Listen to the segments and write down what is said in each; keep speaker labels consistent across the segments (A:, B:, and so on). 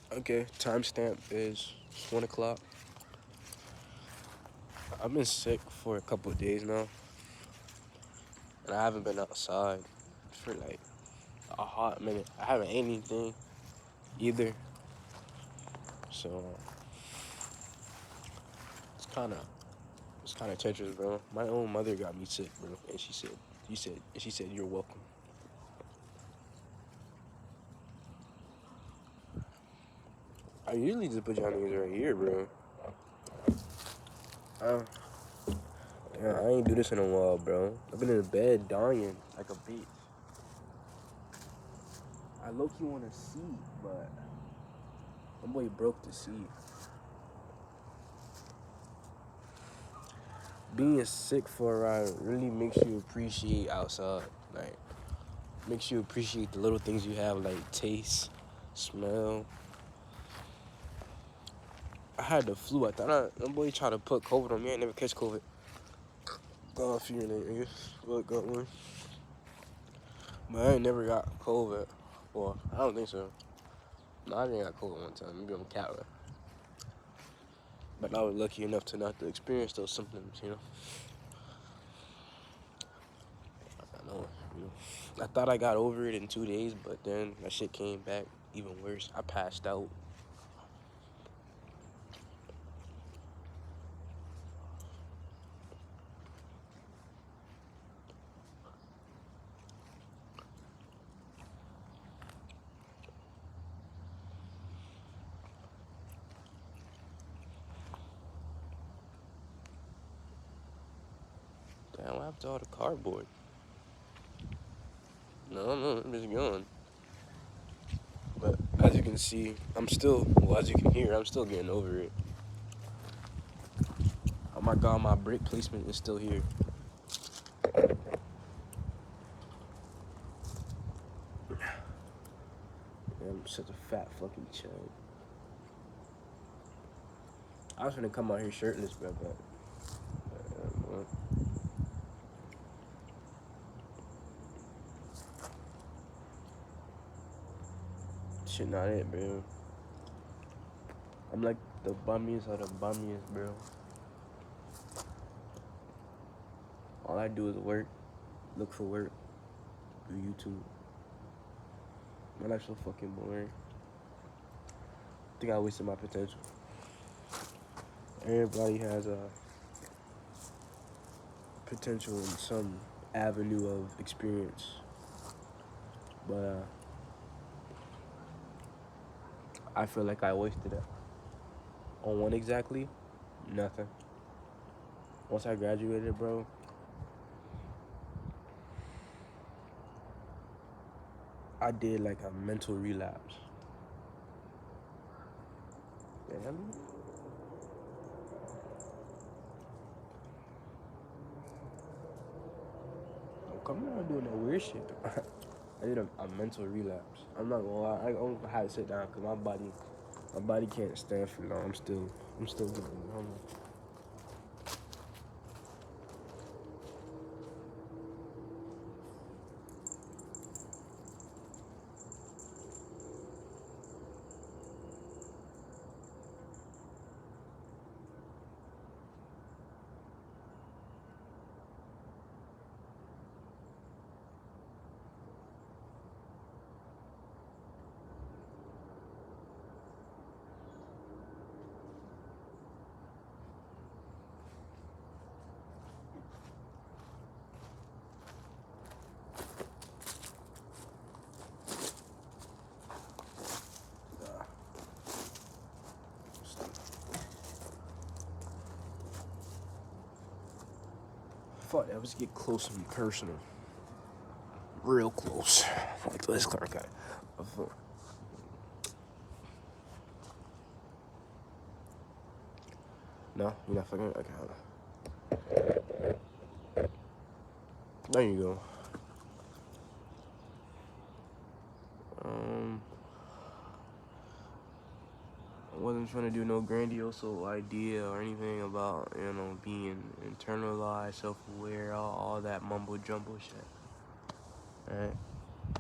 A: Okay, timestamp is 1 o'clock. I've been sick for a couple of days now, and I haven't been outside for like a hot minute. I haven't ate anything either, so it's kind of it's kind of treacherous, bro. My own mother got me sick, bro, and she said you're welcome. I usually just put y'all niggas right here, bro. Uh, yeah, I ain't do this in a while, bro. I've been in the bed dying like a bitch. I low key want to see, but my boy broke the seat. Being sick for a ride really makes you appreciate outside. Like, makes you appreciate the little things you have, like taste, smell. I had the flu. I thought my boy tried to put COVID on me. I ain't never catch COVID. God fearing it, nigga. What got one? But I ain't never got COVID. Well, I don't think so. No, I didn't got COVID one time. Maybe I'm a cat. But I was lucky enough to not to experience those symptoms, you know. I know, you know. I thought I got over it in 2 days, but then that shit came back even worse. I passed out. Damn, what happened to all the cardboard? No, I'm just gone. But as you can see, as you can hear, I'm still getting over it. Oh my god, my brick placement is still here. I'm such a fat fucking chub. I was gonna come out here shirtless, bro, but shit not it, bro. I'm like the bummiest of the bummiest, bro. All I do is work, look for work, do YouTube. My life's so fucking boring. I think I wasted my potential. Everybody has a potential in some avenue of experience, but I feel like I wasted it. On one exactly, nothing. Once I graduated, bro, I did like a mental relapse. Damn. Don't come around doing that weird shit. I did a mental relapse. I'm not gonna lie. I had to sit down because my body can't stand for long. I'm still getting normal. Fuck that. Let's get close and personal. Real close. Like this Clark guy. No, you're not fucking. Okay, hold on. There you go. I wasn't trying to do no grandiose idea or anything about, being internalized, self-aware, all that mumbo jumbo shit. Alright?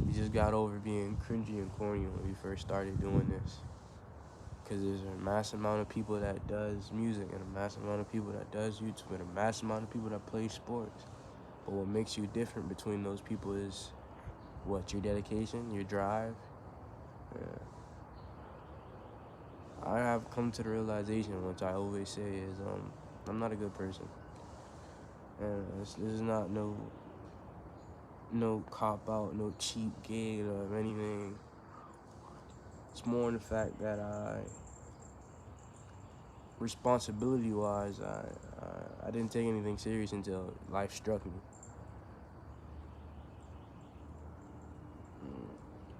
A: We just got over being cringy and corny when we first started doing this. Because there's a mass amount of people that does music and a mass amount of people that does YouTube and a mass amount of people that play sports. But what makes you different between those people is what? Your dedication, your drive. Yeah. I have come to the realization, which I always say, is I'm not a good person. And this is not no cop out, no cheap gig or anything. It's more in the fact that responsibility wise, I didn't take anything serious until life struck me.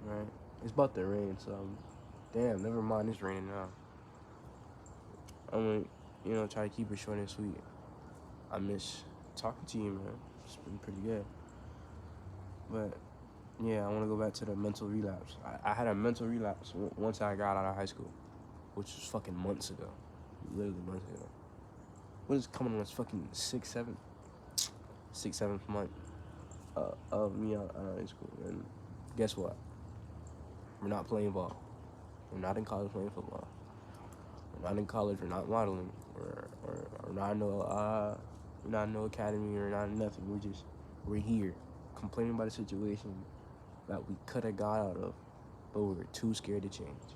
A: Right? It's about to rain, so damn, never mind, it's raining now. I'm gonna, try to keep it short and sweet. I miss talking to you, man. It's been pretty good. But yeah, I want to go back to the mental relapse. I had a mental relapse once I got out of high school, which was fucking months ago. Literally months ago. What is coming on this fucking sixth, seventh month of me out of high school. And guess what? We're not playing ball. We're not in college playing football. We're not in college. We're not modeling. We're not in no academy or not nothing. We're here complaining about a situation that we could have got out of, but we were too scared to change.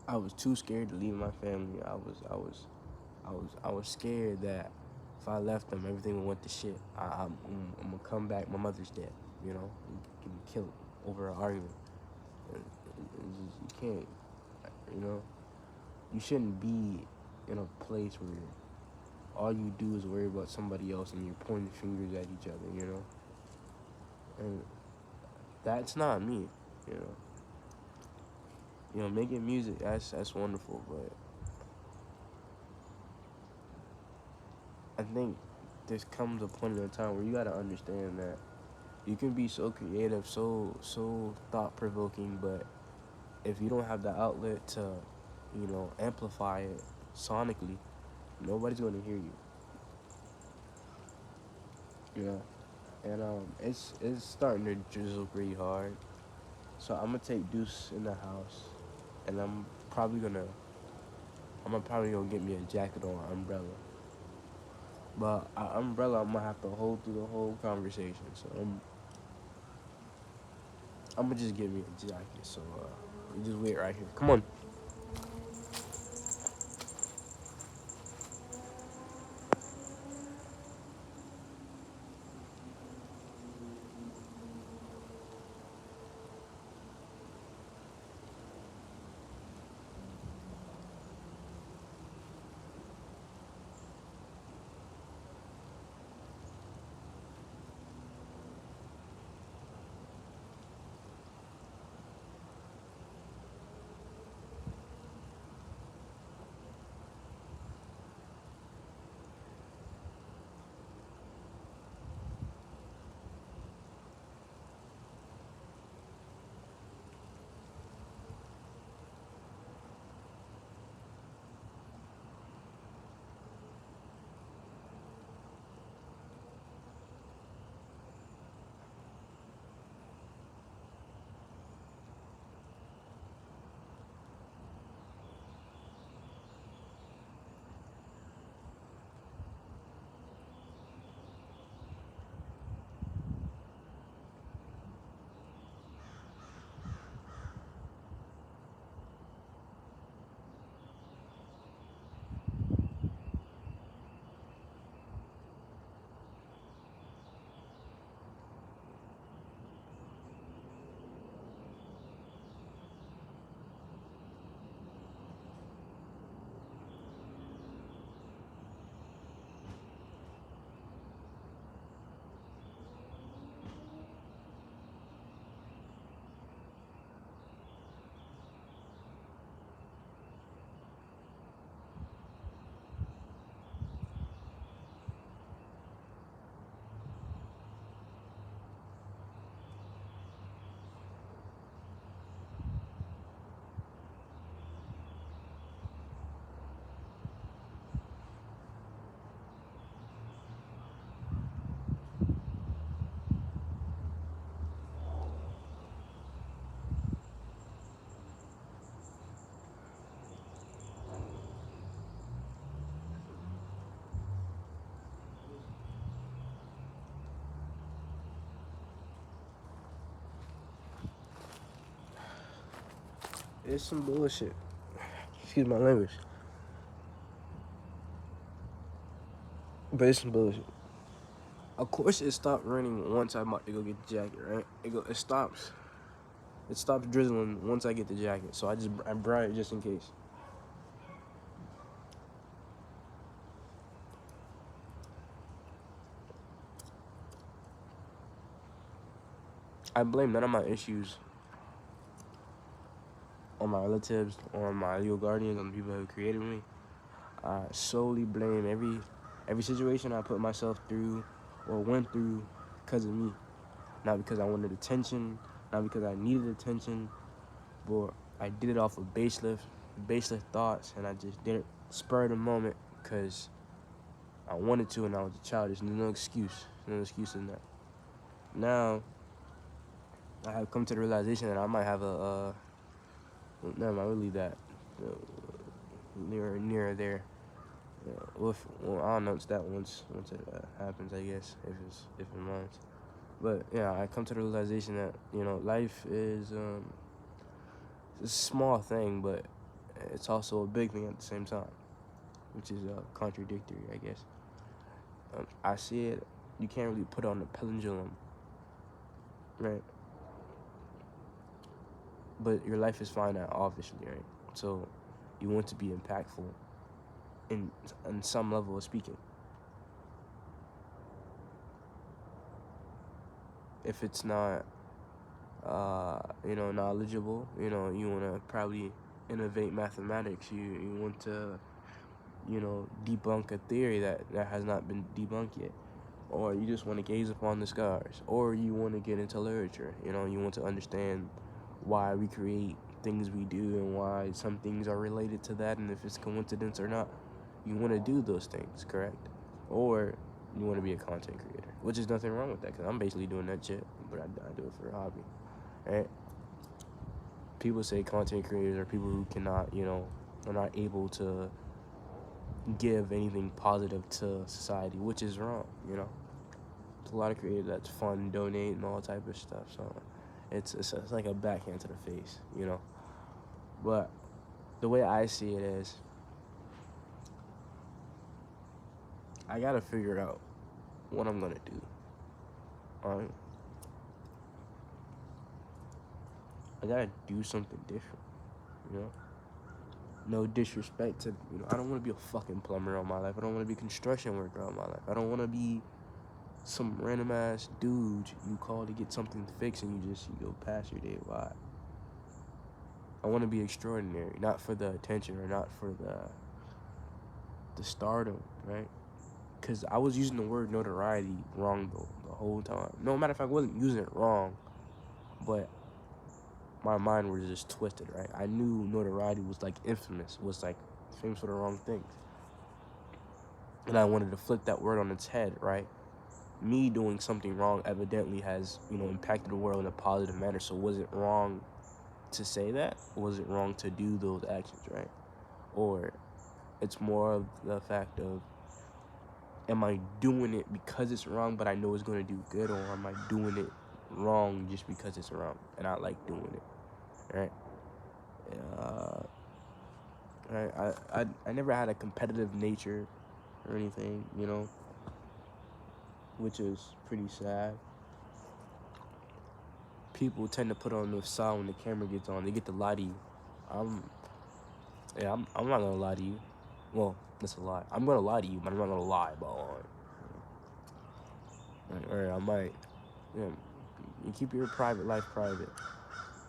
A: I was too scared to leave my family. I was scared that if I left them, everything went to shit. I'm gonna come back. My mother's dead. Get me killed over an argument. You can't. You shouldn't be in a place where all you do is worry about somebody else and you're pointing fingers at each other. And that's not me. Making music, that's wonderful, but I think there comes a point in time where you gotta understand that you can be so creative, so thought provoking, but if you don't have the outlet to, amplify it sonically, nobody's gonna hear you. And it's starting to drizzle pretty hard, so I'm gonna take Deuce in the house, and I'm probably gonna get me a jacket or an umbrella. But an umbrella I'm gonna have to hold through the whole conversation, so I'm gonna just get me a jacket. So you just wait right here. Come on. It's some bullshit. Excuse my language. But it's some bullshit. Of course, it stopped raining once I'm about to go get the jacket, right? It stops. It stops drizzling once I get the jacket. So I brought it just in case. I blame none of my issues on my relatives, on my legal guardians, on the people who created me. I solely blame every situation I put myself through or went through because of me. Not because I wanted attention, not because I needed attention, but I did it off of baseless thoughts, and I just did it spur of the moment because I wanted to, and I was a child. There's no excuse in that. Now I have come to the realization that I might have never mind, we'll leave that near there. Well, I'll announce that once it happens, I guess, if it minds. But yeah, I come to the realization that life is a small thing, but it's also a big thing at the same time, which is contradictory, I guess. I see it. You can't really put on the pendulum, right? But your life is finite, obviously, right? So you want to be impactful in some level of speaking. If it's not, knowledgeable, you want to probably innovate mathematics. You want to, debunk a theory that has not been debunked yet. Or you just want to gaze upon the stars. Or you want to get into literature. You want to understand why we create things we do and why some things are related to that, and if it's coincidence or not. You want to do those things, correct? Or you want to be a content creator, which is nothing wrong with that, because I'm basically doing that shit, but I do it for a hobby, right? People say content creators are people who cannot, are not able to give anything positive to society, which is wrong, There's a lot of creators that's fun, donate, and all type of stuff, so it's like a backhand to the face, But the way I see it is, I gotta figure out what I'm gonna do. Alright? I gotta do something different, No disrespect to, I don't wanna be a fucking plumber all my life. I don't wanna be a construction worker all my life. I don't wanna be some random ass dude you call to get something fixed and you go past your day. Why? I wanna be extraordinary, not for the attention or not for the stardom, right? Because I was using the word notoriety wrong the whole time. No, matter of fact, I wasn't using it wrong, but my mind was just twisted, right? I knew notoriety was like infamous, was like famous for the wrong things. And I wanted to flip that word on its head, right? Me doing something wrong evidently has, impacted the world in a positive manner. So was it wrong to say that? Or was it wrong to do those actions, right? Or it's more of the fact of, am I doing it because it's wrong, but I know it's going to do good, or am I doing it wrong just because it's wrong and I like doing it, right? I never had a competitive nature or anything, which is pretty sad. People tend to put on the facade when the camera gets on. They get to lie to you. I'm not gonna lie to you. Well, that's a lie. I'm gonna lie to you, but I'm not gonna lie about it. Or I might. You keep your private life private.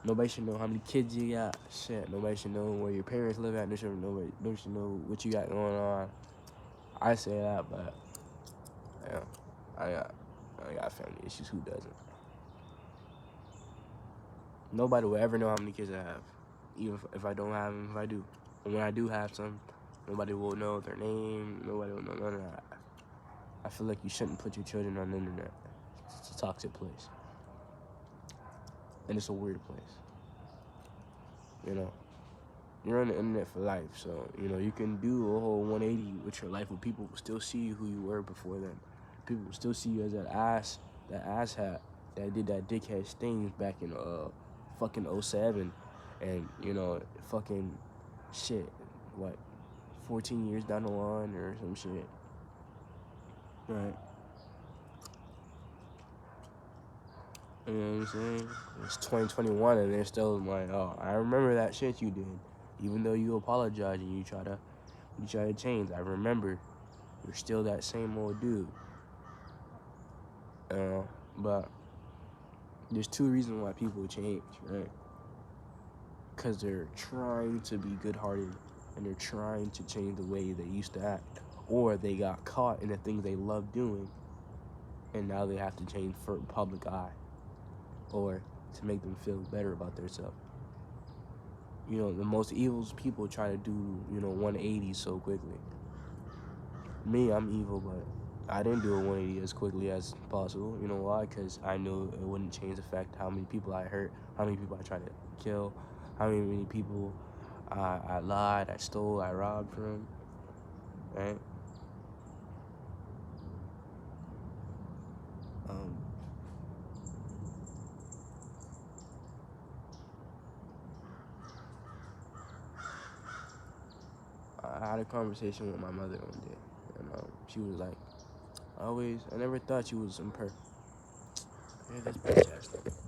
A: Nobody should know how many kids you got. Shit, nobody should know where your parents live at. Nobody should know what you got going on. I say that, but I got family issues. Who doesn't? Nobody will ever know how many kids I have, even if I don't have them. If I do, and when I do have some, nobody will know their name. Nobody will know none of that. I feel like you shouldn't put your children on the internet. It's a toxic place, and it's a weird place. You're on the internet for life, so you can do a whole 180 with your life, where people will still see you who you were before then. People will still see you as that ass hat that did that dickhead things back in fucking '07, And, you know, fucking shit, what, 14 years down the line or some shit. Right. You know what I'm saying? It's 2021 and they're still like, oh, I remember that shit you did. Even though you apologize and you try to change. I remember you're still that same old dude. But there's two reasons why people change, right? Because they're trying to be good-hearted and they're trying to change the way they used to act. Or they got caught in the things they love doing and now they have to change for public eye or to make them feel better about themselves. You know, the most evil people try to do, 180 so quickly. Me, I'm evil, but I didn't do a 180 as quickly as possible. You know why? Because I knew it wouldn't change the fact how many people I hurt, how many people I tried to kill, how many people I lied, I stole, I robbed from, right? Um, I had a conversation with my mother one day, and she was like, I never thought you was imperfect. Yeah, this bitch ass nigga.